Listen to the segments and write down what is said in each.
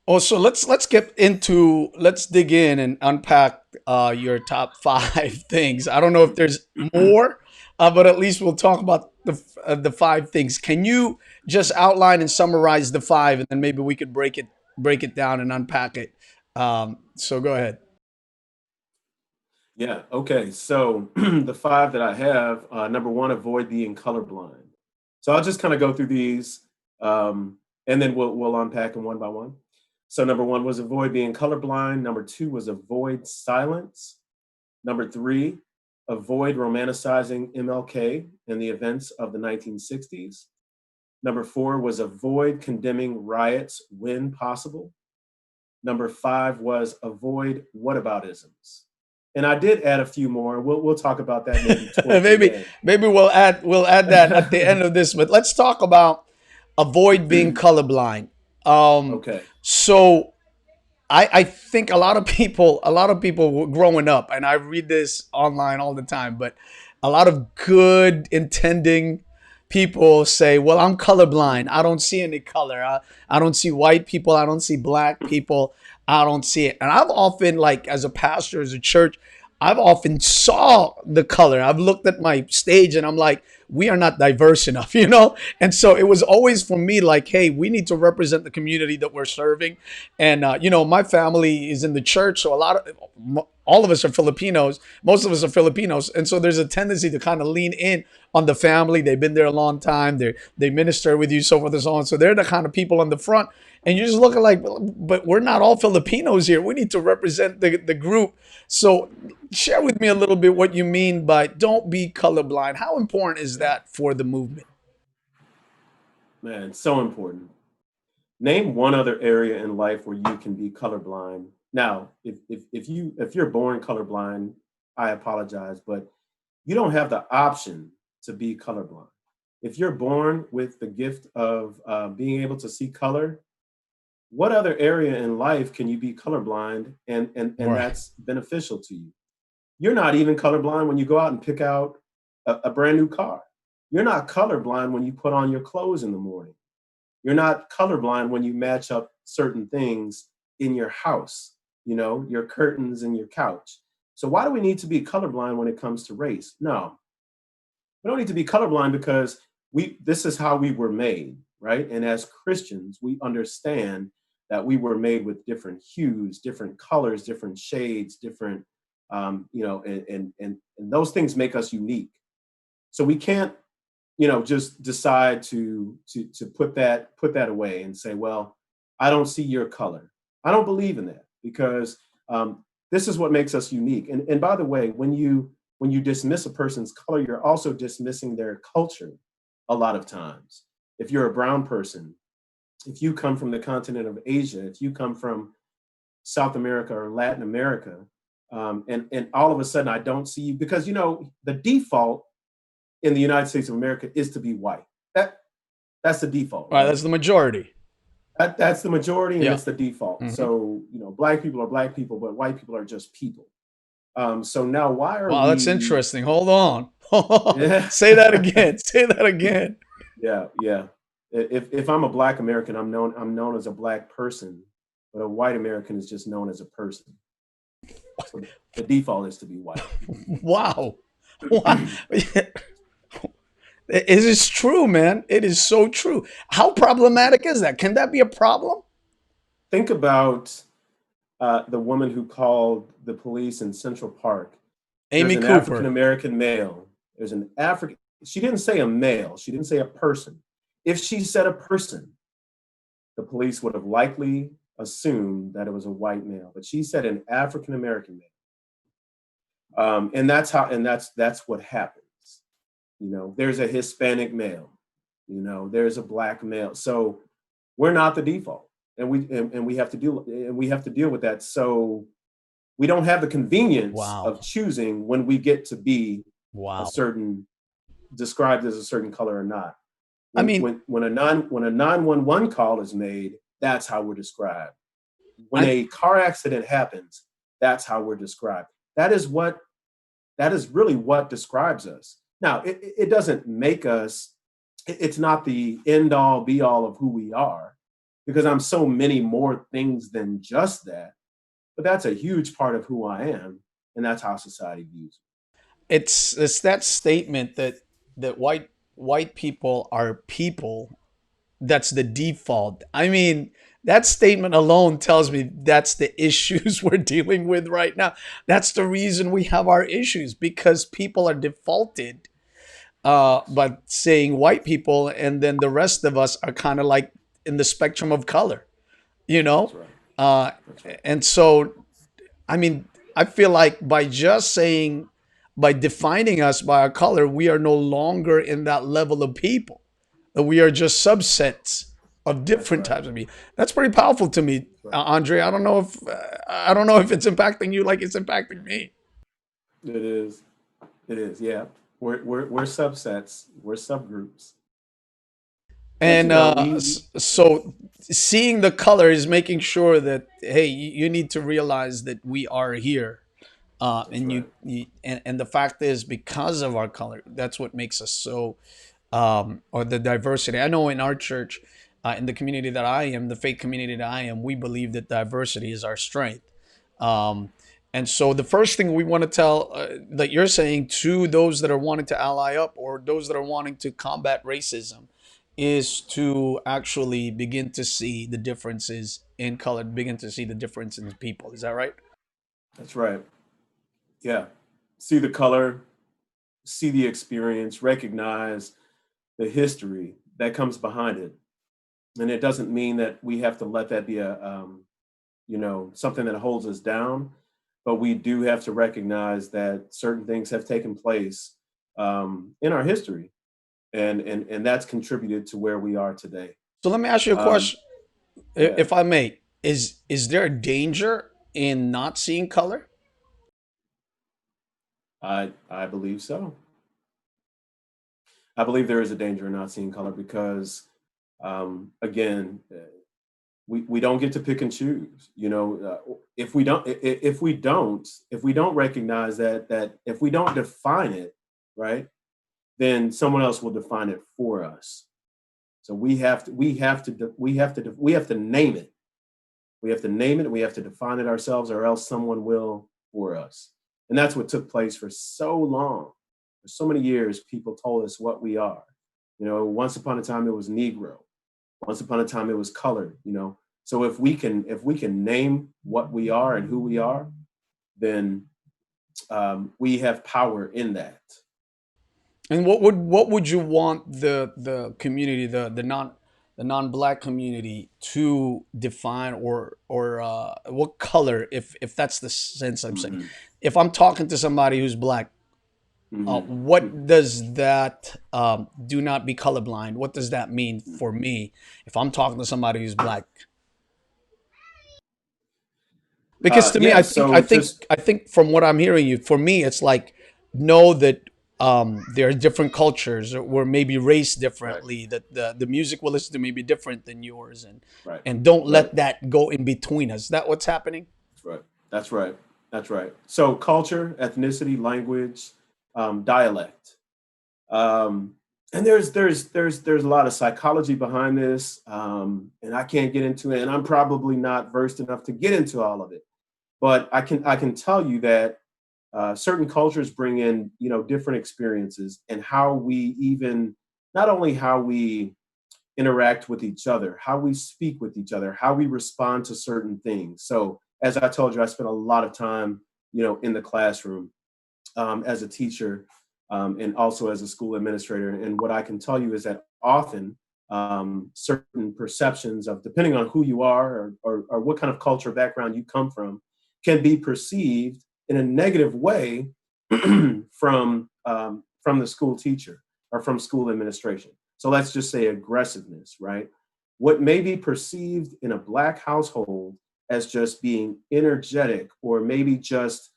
Oh, so let's dig in and unpack your top five things. I don't know if there's more, but at least we'll talk about the five things. Can you just outline and summarize the five, and then maybe we could break it down and unpack it. So go ahead. Yeah. Okay. So the five that I have, number one, avoid being colorblind. So I'll just kind of go through these, and then we'll unpack them one by one. So number one was avoid being colorblind. Number two was avoid silence. Number three, avoid romanticizing MLK and the events of the 1960s. Number four was avoid condemning riots when possible. Number five was avoid whataboutisms. And I did add a few more. We'll talk about that maybe towards the maybe end. maybe we'll add that at the end of this. But let's talk about avoid being colorblind. Um, Okay. so I think a lot of people growing up, and I read this online all the time, but a lot of good intending people say, well, I'm colorblind. I don't see any color. I don't see white people. I don't see black people. I don't see it. And I've often, like, as a pastor, as a church, I've often saw the color. I've looked at my stage and I'm like, we are not diverse enough, you know? And so it was always for me like, hey, we need to represent the community that we're serving. And, my family is in the church. So all of us are Filipinos. Most of us are Filipinos. And so there's a tendency to kind of lean in on the family. They've been there a long time. They minister with you, so forth and so on. So they're the kind of people on the front. And you're just looking like, but we're not all Filipinos here. We need to represent the group. So share with me a little bit what you mean by don't be colorblind. How important is Yeah. that for the movement? Man, so important. Name one other area in life where you can be colorblind. Now, if you're born colorblind, I apologize, but you don't have the option to be colorblind. If you're born with the gift of being able to see color, what other area in life can you be colorblind and Right. that's beneficial to you? You're not even colorblind when you go out and pick out a brand new car. You're not colorblind when you put on your clothes in the morning. You're not colorblind when you match up certain things in your house, your curtains and your couch. So why do we need to be colorblind when it comes to race? No, we don't need to be colorblind because we this is how we were made, right? And as Christians, we understand that we were made with different hues, different colors, different shades, different and those things make us unique. So we can't just decide to put that away and say, well, I don't see your color. I don't believe in that because this is what makes us unique. And by the way, when you dismiss a person's color, you're also dismissing their culture a lot of times. If you're a brown person, if you come from the continent of Asia, if you come from South America or Latin America, and all of a sudden I don't see you because the default in the United States of America is to be white. That's the default, Right. right? That's the majority. That's the majority and Yeah. it's the default. Hmm. So black people are black people, but white people are just people. So now why are Wow, that's we? interesting. Hold on. Yeah, Say that again. Say that again. yeah, yeah. If I'm a black American, I'm known as a black person, but a white American is just known as a person. So the default is to be white. Wow. Wow. It is true, man. It is so true. How problematic is that? Can that be a problem? Think about the woman who called the police in Central Park. There's Amy an African Cooper. American male. There's an African. She didn't say a male. She didn't say a person. If she said a person, the police would have likely assumed that it was a white male. But she said an African American male, and that's what happens. There's a Hispanic male. There's a black male. So we're not the default, and we have to deal with that. So we don't have the convenience Wow. of choosing when we get to be a Wow. certain described as a certain color or not. I When mean, when when a 911 call is made, that's how we're described. When I a car accident happens, that's how we're described. That is what that is really what describes us. Now, it doesn't make us. It's not the end all be all of who we are. because I'm so many more things than just that. But that's a huge part of who I am, and that's how society views It's that statement that white people are people. That's the default. I mean, that statement alone tells me that's the issues we're dealing with right now. That's the reason we have our issues, because people are defaulted me. Yes, by saying white people, and then the rest of us are kind of like in the spectrum of color, you that's know? right. Uh, That's right. and so, I mean, I feel like by just saying, by defining us by our color, we are no longer in that level of people. We are just subsets of That's different right. types of people. That's pretty powerful to me, That's right. Andre. I don't know if it's impacting you like it's impacting me. It is. It is. Yeah. We're subsets. We're subgroups. But And so seeing the color is making sure that, hey, you need to realize that we are here. That's And right. and the fact is, because of our color, that's what makes us so, or the diversity. I know in our church, in the community that I am, the faith community that I am, we believe that diversity is our strength. Um, and so the first thing we want to tell, that you're saying to those that are wanting to ally up, or those that are wanting to combat racism, is to actually begin to see the differences in color, begin to see the difference in people. Is that right? That's right. Yeah. See the color, see the experience, recognize the history that comes behind it. And it doesn't mean that we have to let that be something that holds us down, but we do have to recognize that certain things have taken place in our history, and that's contributed to where we are today. So let me ask you a Um, question, yeah, if I may. Is there a danger in not seeing color? I believe so. I believe there is a danger in not seeing color because, again, we don't get to pick and choose. If we don't recognize that if we don't define it, right, then someone else will define it for us. So we have to name it. We have to name it and we have to define it ourselves, or else someone will for us. And that's what took place for so long. For so many years, people told us what we are. Once upon a time it was Negro. Once upon a time it was colored. So if we can name what we are and who we are, then we have power in that. And what would you want the community, the non-black community, to define, or what color, if that's the sense I'm saying? Hmm. If I'm talking to somebody who's black, Hmm. what does that, do not be colorblind? What does that mean for me if I'm talking to somebody who's black? Because to me, Yeah. I think So I think just I think from what I'm hearing you, for me, it's like, know that, there are different cultures, or maybe race right, differently. That the music we listen to may be different than yours, right, and don't right. let that go in between us. Is that what's happening? That's right. That's right. That's right. So culture, ethnicity, language, dialect, um, and there's a lot of psychology behind this, and I can't get into it, and I'm probably not versed enough to get into all of it. But I can tell you that certain cultures bring in different experiences, and how we even not only how we interact with each other, how we speak with each other, how we respond to certain things. So, as I told you, I spent a lot of time, in the classroom, as a teacher, and also as a school administrator. And what I can tell you is that often certain perceptions of, depending on who you are, or what kind of culture background you come from, can be perceived in a negative way from the school teacher or from school administration. So let's just say aggressiveness, right? What may be perceived in a Black household as just being energetic, or maybe just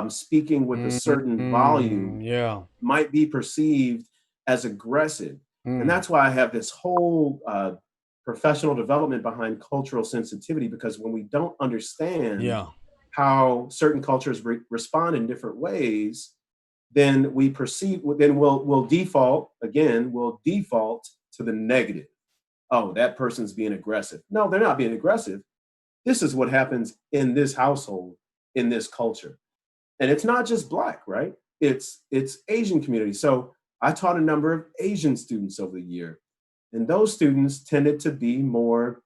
speaking with a certain volume, Yeah. might be perceived as aggressive. And Mm, that's why I have this whole professional development behind cultural sensitivity, because when we don't understand yeah. how certain cultures respond in different ways, then we'll default to the negative. oh, that person's being aggressive. No, they're not being aggressive. This is what happens in this household, in this culture. And it's not just Black, right? It's Asian community. So I taught a number of Asian students over the year, and those students tended to be more.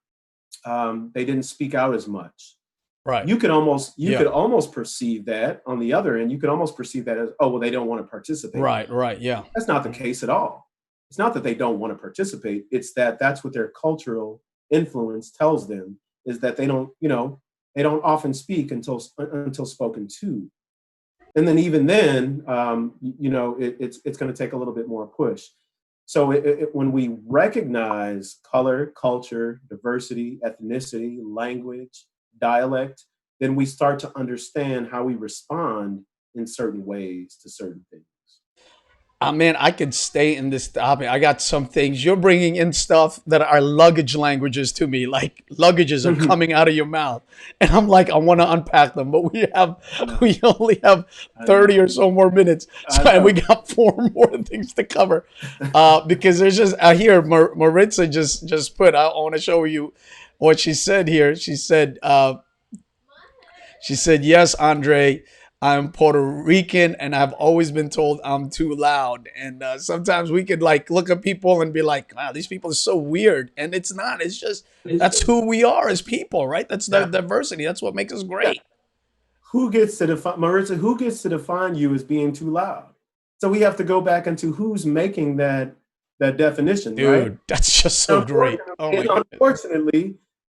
They didn't speak out as much. Right. You Yeah. could almost perceive that on the other end. You could almost perceive that as, oh, well, they don't want to participate. Right. Right. Yeah. That's not the case at all. It's not that they don't want to participate. It's that that's what their cultural influence tells them, is that they don't, they don't often speak until spoken to. And then even then, it's going to take a little bit more push. So when we recognize color, culture, diversity, ethnicity, language, dialect, then we start to understand how we respond in certain ways to certain things. Man, I could stay in this topic. I got some things. You're bringing in stuff that are luggage languages to me, like luggages are coming out of your mouth, and I'm like, I want to unpack them, but I know. we only have I 30 know. or so more minutes, I so and we know. got four more things to cover. Because there's just I hear Maritza just put. I want to show you what she said here. She said, yes, Andre, I'm Puerto Rican and I've always been told I'm too loud. And sometimes we could like look at people and be like, wow, these people are so weird. And it's not. It's just that's who we are as people, right? That's the Yeah. diversity. That's what makes us Yeah. great. Who gets to define, Maritza, who gets to define you as being too loud? So we have to go back into who's making that definition, right? Dude, that's just so great. Oh Unfortunately, my goodness. unfortunately,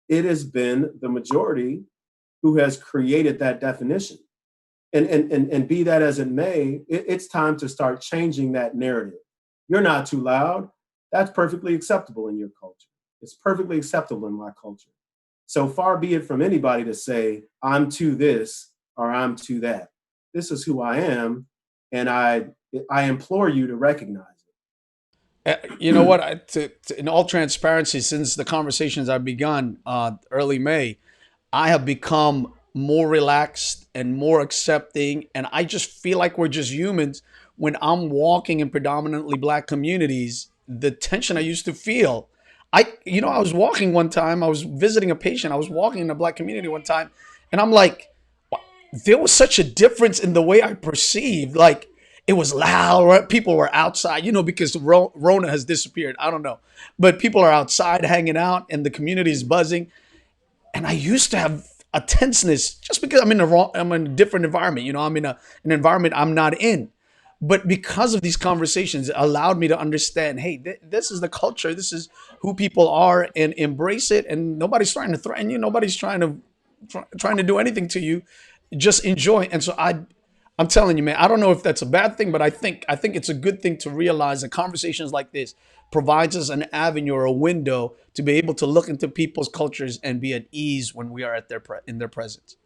it has been the majority who has created that definition. And be that as it may, it's time to start changing that narrative. You're not too loud. That's perfectly acceptable in your culture. It's perfectly acceptable in my culture. So far be it from anybody to say, I'm to this or I'm to that. This is who I am, and I implore you to recognize You know what? In all transparency, since the conversations I've begun early May, I have become more relaxed and more accepting. And I just feel like we're just humans. When I'm walking in predominantly Black communities, the tension I used to feel, I was walking one time, I was visiting a patient, I was walking in a Black community one time, and I'm like, there was such a difference in the way I perceived. Like, it was loud, right? People were outside, because Rona has disappeared. I don't know. But people are outside hanging out and the community is buzzing. And I used to have a tenseness just because I'm in a different environment. I'm in an environment I'm not in. But because of these conversations, it allowed me to understand, hey, this is the culture. This is who people are, and embrace it. And nobody's trying to threaten you. Nobody's trying to do anything to you. Just enjoy. And so I'm telling you, man, I don't know if that's a bad thing, but I think it's a good thing to realize that conversations like this provides us an avenue or a window to be able to look into people's cultures and be at ease when we are in their presence.